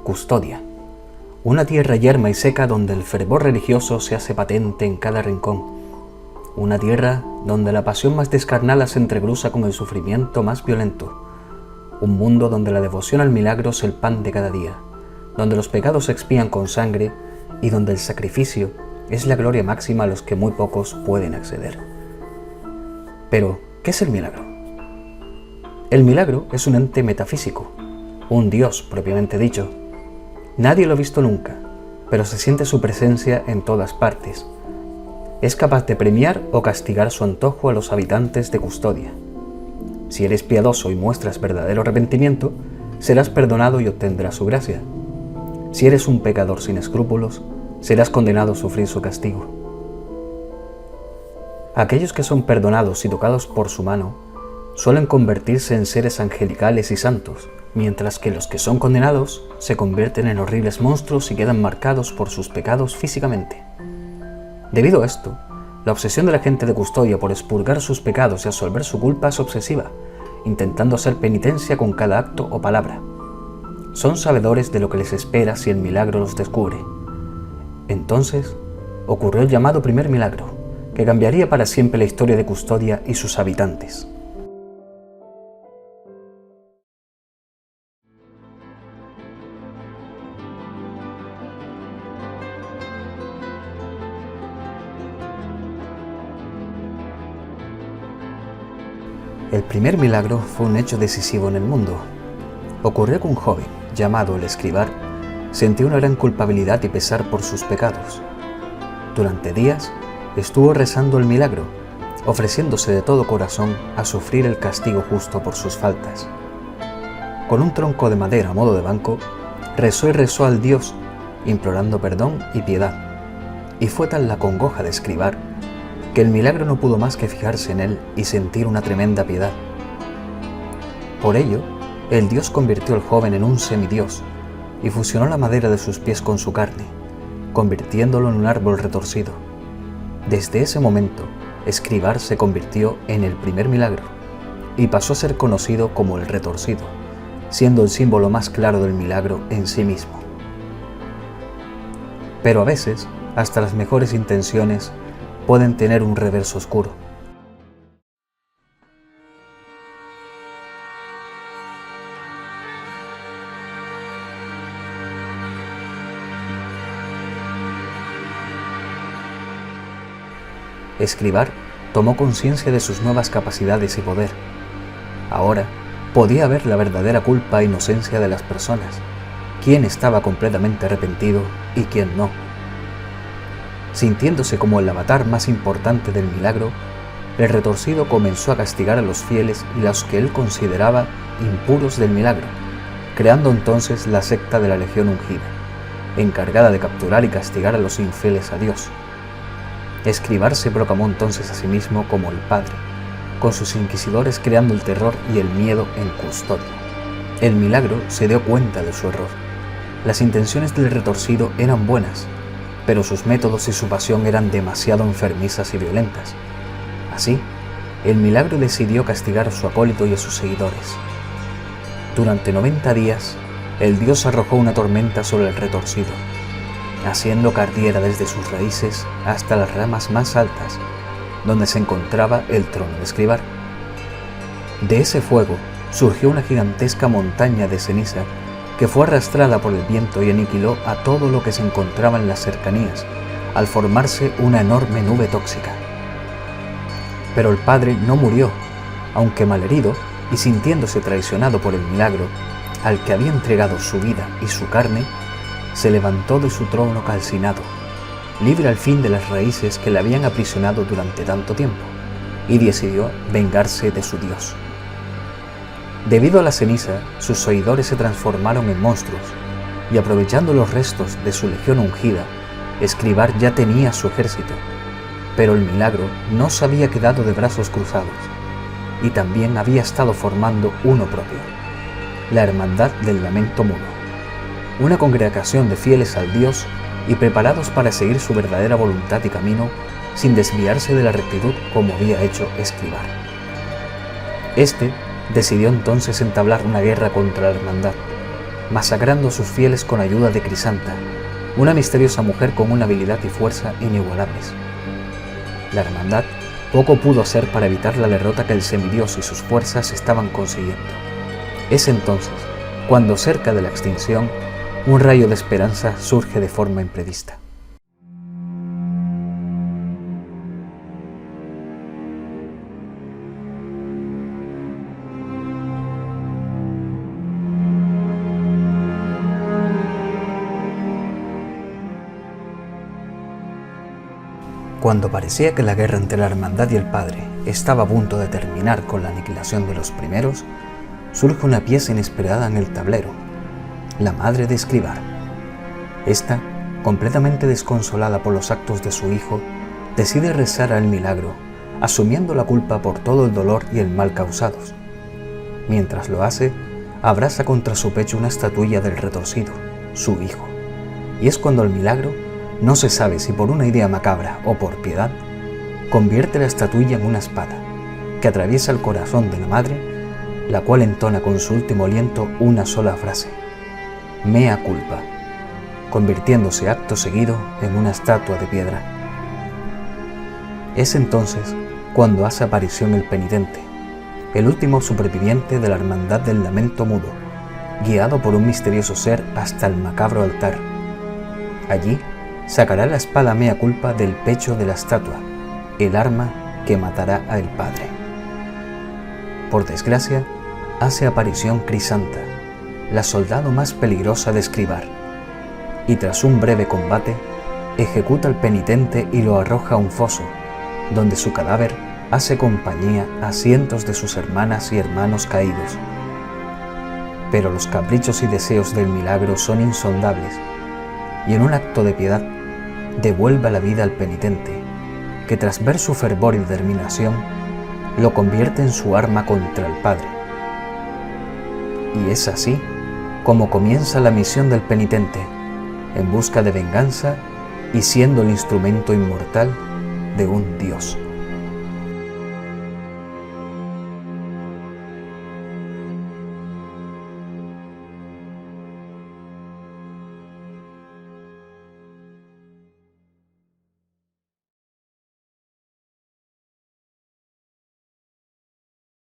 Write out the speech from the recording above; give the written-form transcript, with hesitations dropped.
Custodia, una tierra yerma y seca donde el fervor religioso se hace patente en cada rincón, una tierra donde la pasión más descarnada se entrecruza con el sufrimiento más violento, un mundo donde la devoción al milagro es el pan de cada día, donde los pecados se expían con sangre y donde el sacrificio es la gloria máxima a los que muy pocos pueden acceder. Pero, ¿qué es el milagro? El milagro es un ente metafísico, un Dios propiamente dicho. Nadie lo ha visto nunca, pero se siente su presencia en todas partes. Es capaz de premiar o castigar su antojo a los habitantes de Custodia. Si eres piadoso y muestras verdadero arrepentimiento, serás perdonado y obtendrás su gracia. Si eres un pecador sin escrúpulos, serás condenado a sufrir su castigo. Aquellos que son perdonados y tocados por su mano suelen convertirse en seres angelicales y santos, mientras que los que son condenados se convierten en horribles monstruos y quedan marcados por sus pecados físicamente. Debido a esto, la obsesión de la gente de Custodia por expurgar sus pecados y absolver su culpa es obsesiva, intentando hacer penitencia con cada acto o palabra. Son sabedores de lo que les espera si el milagro los descubre. Entonces, ocurrió el llamado primer milagro, que cambiaría para siempre la historia de Custodia y sus habitantes. El primer milagro fue un hecho decisivo en el mundo. Ocurrió que un joven, llamado el escribar, sentía una gran culpabilidad y pesar por sus pecados. Durante días estuvo rezando el milagro, ofreciéndose de todo corazón a sufrir el castigo justo por sus faltas. Con un tronco de madera a modo de banco, rezó y rezó al Dios, implorando perdón y piedad. Y fue tal la congoja de escribar que el milagro no pudo más que fijarse en él y sentir una tremenda piedad. Por ello, el Dios convirtió al joven en un semidios y fusionó la madera de sus pies con su carne, convirtiéndolo en un árbol retorcido. Desde ese momento, escribar se convirtió en el primer milagro y pasó a ser conocido como el retorcido, siendo el símbolo más claro del milagro en sí mismo. Pero a veces, hasta las mejores intenciones pueden tener un reverso oscuro. Escribar tomó conciencia de sus nuevas capacidades y poder. Ahora podía ver la verdadera culpa e inocencia de las personas, quién estaba completamente arrepentido y quién no. Sintiéndose como el avatar más importante del milagro, el retorcido comenzó a castigar a los fieles y a los que él consideraba impuros del milagro, creando entonces la secta de la Legión Ungida, encargada de capturar y castigar a los infieles a Dios. Escribar se proclamó entonces a sí mismo como el Padre, con sus inquisidores creando el terror y el miedo en Custodia. El milagro se dio cuenta de su error. Las intenciones del retorcido eran buenas, pero sus métodos y su pasión eran demasiado enfermizas y violentas. Así, el milagro decidió castigar a su acólito y a sus seguidores. Durante 90 días, el Dios arrojó una tormenta sobre el retorcido, haciendo que ardiera desde sus raíces hasta las ramas más altas, donde se encontraba el trono de escribar. De ese fuego surgió una gigantesca montaña de ceniza que fue arrastrada por el viento y aniquiló a todo lo que se encontraba en las cercanías, al formarse una enorme nube tóxica. Pero el padre no murió, aunque malherido y sintiéndose traicionado por el milagro, al que había entregado su vida y su carne, se levantó de su trono calcinado, libre al fin de las raíces que le habían aprisionado durante tanto tiempo, y decidió vengarse de su Dios. Debido a la ceniza, sus seguidores se transformaron en monstruos, y aprovechando los restos de su legión ungida, Escribar ya tenía su ejército, pero el milagro no se había quedado de brazos cruzados, y también había estado formando uno propio, la Hermandad del Lamento Mudo, una congregación de fieles al Dios y preparados para seguir su verdadera voluntad y camino sin desviarse de la rectitud como había hecho Escribar. Este decidió entonces entablar una guerra contra la hermandad, masacrando a sus fieles con ayuda de Crisanta, una misteriosa mujer con una habilidad y fuerza inigualables. La hermandad poco pudo hacer para evitar la derrota que el semidios y sus fuerzas estaban consiguiendo. Es entonces cuando, cerca de la extinción, un rayo de esperanza surge de forma imprevista. Cuando parecía que la guerra entre la hermandad y el padre estaba a punto de terminar con la aniquilación de los primeros, surge una pieza inesperada en el tablero: la madre de Escribar. Esta, completamente desconsolada por los actos de su hijo, decide rezar al milagro, asumiendo la culpa por todo el dolor y el mal causados. Mientras lo hace, abraza contra su pecho una estatuilla del retorcido, su hijo. Y es cuando el milagro, no se sabe si por una idea macabra o por piedad, convierte la estatuilla en una espada, que atraviesa el corazón de la madre, la cual entona con su último aliento una sola frase: mea culpa, convirtiéndose acto seguido en una estatua de piedra. Es entonces cuando hace aparición el penitente, el último superviviente de la hermandad del lamento mudo, guiado por un misterioso ser hasta el macabro altar. Allí sacará la espada mea culpa del pecho de la estatua, el arma que matará a el padre. Por desgracia, hace aparición Crisanta, la soldado más peligrosa de Escribar, y tras un breve combate, ejecuta al penitente y lo arroja a un foso, donde su cadáver hace compañía a cientos de sus hermanas y hermanos caídos. Pero los caprichos y deseos del milagro son insondables, y en un acto de piedad devuelve la vida al penitente, que tras ver su fervor y determinación, lo convierte en su arma contra el Padre. Y es así como comienza la misión del penitente, en busca de venganza y siendo el instrumento inmortal de un Dios.